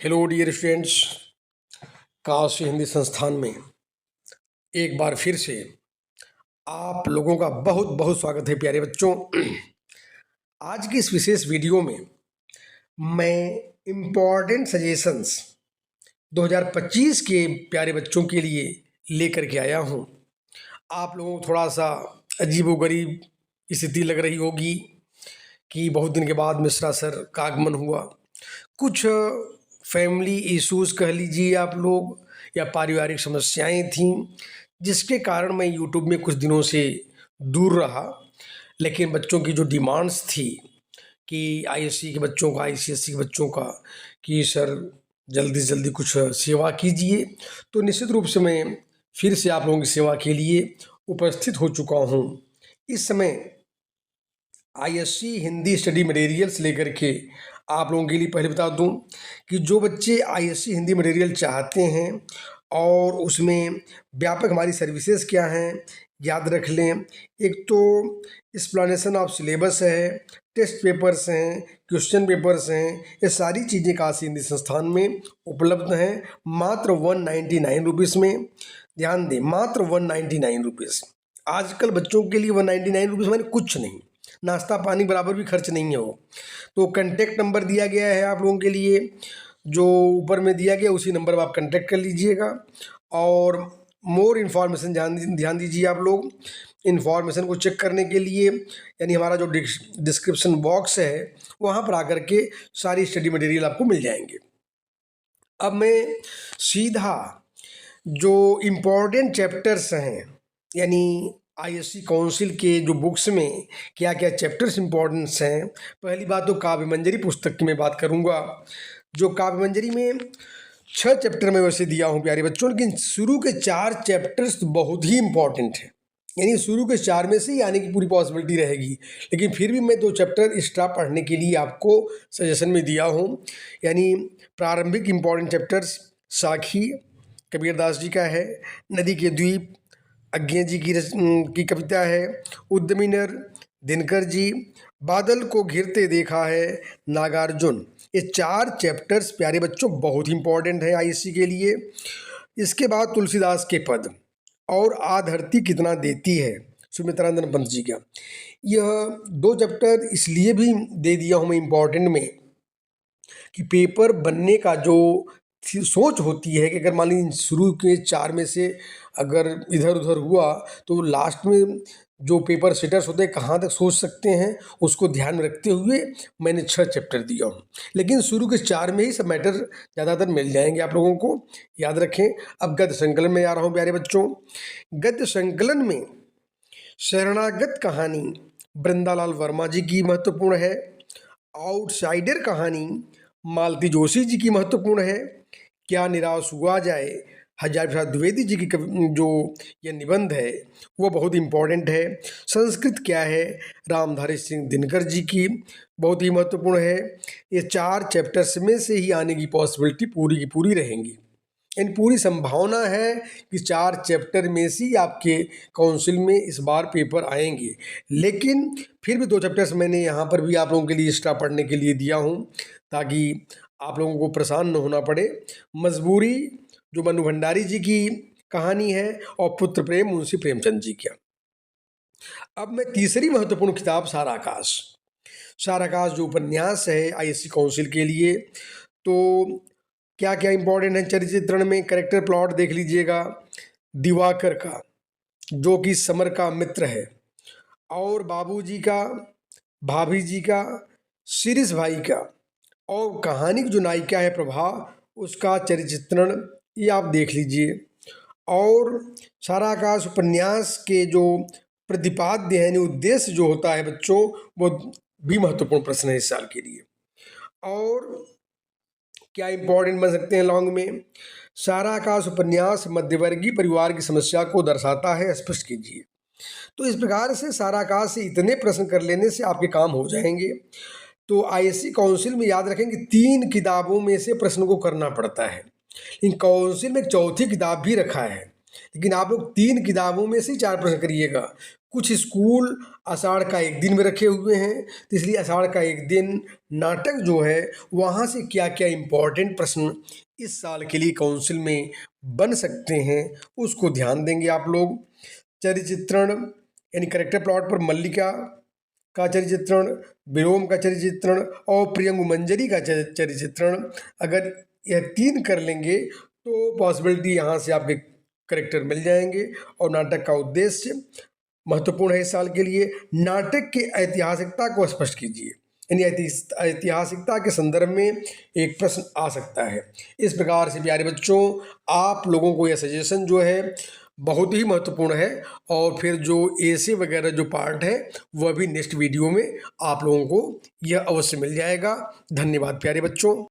Hello dear students, Kashi Hindi Sansthan में एक बार फिर से आप लोगों का बहुत बहुत स्वागत है प्यारे बच्चों। आज की इस विशेष वीडियो में मैं इम्पॉर्टेंट सजेशंस 2025 के प्यारे बच्चों के लिए लेकर के आया हूँ। आप लोगों को थोड़ा सा अजीबोगरीब स्थिति लग रही होगी कि बहुत दिन के बाद मिश्रा सर का आगमन हुआ। कुछ फैमिली इश्यूज कह लीजिए आप लोग, या पारिवारिक समस्याएं थीं जिसके कारण मैं यूट्यूब में कुछ दिनों से दूर रहा। लेकिन बच्चों की जो डिमांड्स थी कि आईएससी के बच्चों का, आईसीएससी के बच्चों का, कि सर जल्दी से जल्दी कुछ सेवा कीजिए, तो निश्चित रूप से मैं फिर से आप लोगों की सेवा के लिए उपस्थित हो चुका हूँ। इस समय आईएससी हिंदी स्टडी मटेरियल्स लेकर के आप लोगों के लिए पहले बता दूं कि जो बच्चे आईएससी हिंदी मटेरियल चाहते हैं और उसमें व्यापक हमारी सर्विसेज क्या हैं याद रख लें। एक तो एक्सप्लेनेशन ऑफ सिलेबस है, टेस्ट पेपर्स हैं, क्वेश्चन पेपर्स हैं, ये सारी चीज़ें काशी हिंदी संस्थान में उपलब्ध हैं मात्र 199 रुपीज़ में। ध्यान दें, मात्र 199 रुपीज़। आजकल बच्चों के लिए 199 रुपीज़ मैंने कुछ नहीं, नाश्ता पानी बराबर भी खर्च नहीं है वो। तो कंटेक्ट नंबर दिया गया है आप लोगों के लिए, जो ऊपर में दिया गया उसी नंबर पर आप कंटेक्ट कर लीजिएगा। और मोर इन्फॉर्मेशन ध्यान दीजिए आप लोग। इन्फॉर्मेशन को चेक करने के लिए यानी हमारा जो डिस्क्रिप्शन बॉक्स है वहाँ पर आकर के सारी स्टडी मटेरियल आपको मिल जाएंगे। अब मैं सीधा जो इम्पोर्टेंट चैप्टर्स हैं, यानी आईएससी काउंसिल के जो बुक्स में क्या क्या चैप्टर्स इम्पोर्टेंस हैं। पहली बात तो काव्य मंजरी पुस्तक की मैं बात करूँगा। जो काव्य मंजरी में 6 चैप्टर में वैसे दिया हूँ प्यारे बच्चों, लेकिन शुरू के 4 चैप्टर्स बहुत ही इम्पोर्टेंट हैं। यानी शुरू के 4 में से ही आने की पूरी पॉसिबिलिटी रहेगी, लेकिन फिर भी मैं 2 चैप्टर एक्स्ट्रा पढ़ने के लिए आपको सजेशन में दिया हूँ। यानी प्रारंभिक इम्पोर्टेंट चैप्टर्स साखी कबीरदास जी का है, नदी के द्वीप अज्ञे जी की कविता है, उद्यमी नर दिनकर जी, बादल को घिरते देखा है नागार्जुन। ये 4 चैप्टर्स प्यारे बच्चों बहुत ही इंपॉर्टेंट है आईएससी के लिए। इसके बाद तुलसीदास के पद और आ धरती कितना देती है सुमित्रानंदन पंत जी का। यह 2 चैप्टर इसलिए भी दे दिया हूँ मैं इम्पोर्टेंट में कि पेपर बनने का जो सोच होती है कि अगर मान लीजिए शुरू के 4 में से अगर इधर उधर हुआ तो लास्ट में जो पेपर सेटर्स होते हैं कहाँ तक सोच सकते हैं, उसको ध्यान में रखते हुए मैंने 6 चैप्टर दिया हूँ। लेकिन शुरू के 4 में ही सब मैटर ज़्यादातर मिल जाएंगे आप लोगों को, याद रखें। अब गद्य संकलन में आ रहा हूँ प्यारे बच्चों। गद्य संकलन में शरणागत कहानी वृंदालाल वर्मा जी की महत्वपूर्ण है, आउटसाइडर कहानी मालती जोशी जी की महत्वपूर्ण है, क्या निराश हुआ जाए हजारी प्रसाद द्विवेदी जी की जो ये निबंध है वो बहुत इम्पोर्टेंट है। संस्कृत क्या है रामधारी सिंह दिनकर जी की बहुत ही महत्वपूर्ण है। ये 4 चैप्टर्स में से ही आने की पॉसिबिलिटी पूरी की पूरी रहेंगी। इन पूरी संभावना है कि 4 चैप्टर में से ही आपके काउंसिल में इस बार पेपर आएंगे। लेकिन फिर भी 2 चैप्टर्स मैंने यहाँ पर भी आप लोगों के लिए एक्स्ट्रा पढ़ने के लिए दिया हूँ ताकि आप लोगों को परेशान न होना पड़े। मजबूरी जो मनु भंडारी जी की कहानी है और पुत्र प्रेम मुंशी प्रेमचंद जी का। अब मैं तीसरी महत्वपूर्ण किताब साराकाश जो उपन्यास है आईएससी काउंसिल के लिए। तो क्या क्या इंपॉर्टेंट है चरित्र चित्रण में, कैरेक्टर प्लॉट देख लीजिएगा। दिवाकर का जो कि समर का मित्र है, और बाबूजी का, भाभी जी का, शिरीष भाई का, और कहानी की जो नायिका है प्रभा उसका चरित्र चित्रण ये आप देख लीजिए। और साराकाश उपन्यास के जो प्रतिपाद्य है उद्देश्य जो होता है बच्चों, वो भी महत्वपूर्ण प्रश्न है इस साल के लिए। और क्या इंपॉर्टेंट बन सकते हैं लॉन्ग में। साराकाश उपन्यास मध्यवर्गीय परिवार की समस्या को दर्शाता है, स्पष्ट कीजिए। तो इस प्रकार से साराकाश से इतने प्रश्न कर लेने से आपके काम हो जाएंगे। तो आईएससी काउंसिल में याद रखें कि 3 किताबों में से प्रश्न को करना पड़ता है। इन काउंसिल में एक चौथी किताब भी रखा है लेकिन आप लोग 3 किताबों में से ही 4 प्रश्न करिएगा। कुछ स्कूल आषाढ़ का एक दिन में रखे हुए हैं, तो इसलिए आषाढ़ का एक दिन नाटक जो है वहाँ से क्या क्या इम्पोर्टेंट प्रश्न इस साल के लिए काउंसिल में बन सकते हैं उसको ध्यान देंगे आप लोग। चरित्र चित्रण यानी करेक्टर प्लॉट पर मल्लिका का चरित्र चित्रण, विलोम का चरित्र चित्रण और प्रियंगु मंजरी का चरित्र चित्रण, अगर यह 3 कर लेंगे तो पॉसिबिलिटी यहाँ से आपके करेक्टर मिल जाएंगे। और नाटक का उद्देश्य महत्वपूर्ण है इस साल के लिए। नाटक की ऐतिहासिकता को स्पष्ट कीजिए, यानी ऐतिहासिकता के संदर्भ में एक प्रश्न आ सकता है। इस प्रकार से प्यारे बच्चों, आप लोगों को यह सजेशन जो है बहुत ही महत्वपूर्ण है। और फिर जो ऐसे वगैरह जो पार्ट है वह भी नेक्स्ट वीडियो में आप लोगों को यह अवश्य मिल जाएगा। धन्यवाद प्यारे बच्चों।